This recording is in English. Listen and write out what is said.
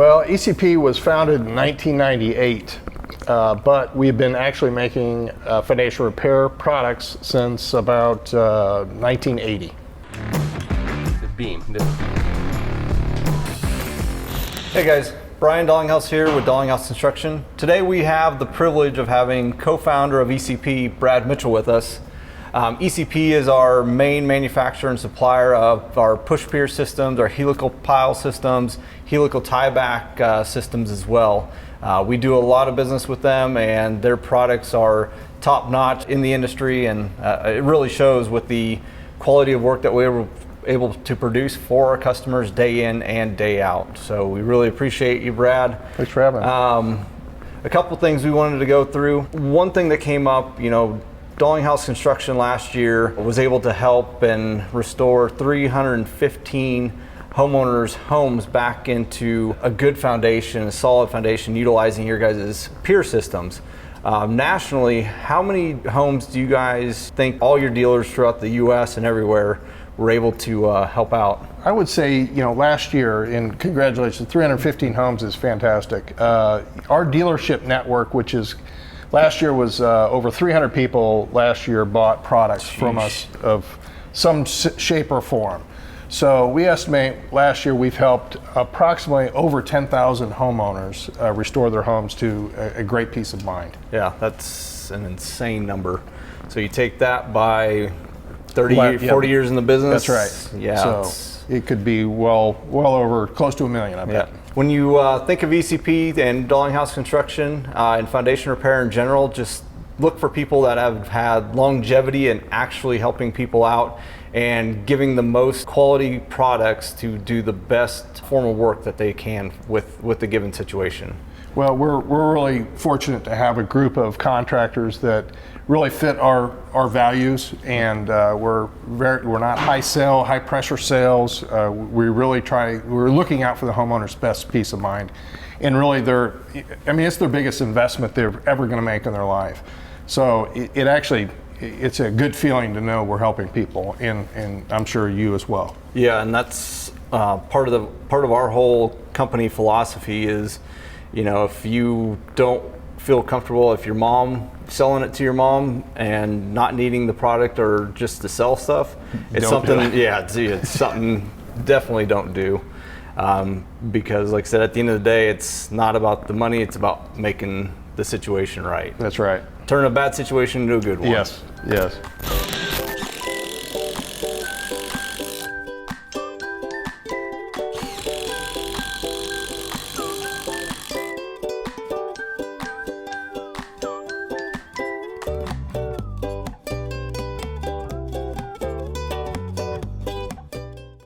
Well, ECP was founded in 1998, but we've been actually making foundation repair products since about 1980. The beam. Hey guys, Brian Dalinghaus here with Dalinghaus Construction. Today we have the privilege of having co-founder of ECP, Brad Mitchell, with us. ECP is our main manufacturer and supplier of our push pier systems, our helical pile systems, helical tieback systems as well. We do a lot of business with them, and their products are top notch in the industry, and it really shows with the quality of work that we were able to produce for our customers day in and day out. So we really appreciate you, Brad. Thanks for having me. A couple things we wanted to go through. One thing that came up, Dalinghaus Construction last year was able to help and restore 315 homeowners' homes back into a good foundation, a solid foundation, utilizing your guys' pier systems. Nationally, how many homes do you guys think all your dealers throughout the U.S. and everywhere were able to help out? I would say, last year, and congratulations, 315 homes is fantastic. Our dealership network, which is last year was over 300 people last year bought products from us of some shape or form. So we estimate last year we've helped approximately over 10,000 homeowners restore their homes to a great peace of mind. Yeah, that's an insane number. So you take that by 40 years in the business. That's right. Yeah. So it could be well over close to $1 million, I bet. Yeah. When you think of ECP and Dalinghaus Construction and foundation repair in general, just look for people that have had longevity and actually helping people out and giving the most quality products to do the best form of work that they can with the given situation. Well, we're really fortunate to have a group of contractors that really fit our values, and we're not high pressure sales. We're looking out for the homeowner's best peace of mind, and really it's their biggest investment they're ever going to make in their life. So it's a good feeling to know we're helping people, and I'm sure you as well. Yeah, and that's part of our whole company philosophy is, if you don't feel comfortable, if your mom selling it to your mom and not needing the product or just to sell stuff, it's something definitely don't do. Because like I said, at the end of the day, it's not about the money, it's about making the situation right. That's right. Turn a bad situation into a good one. Yes.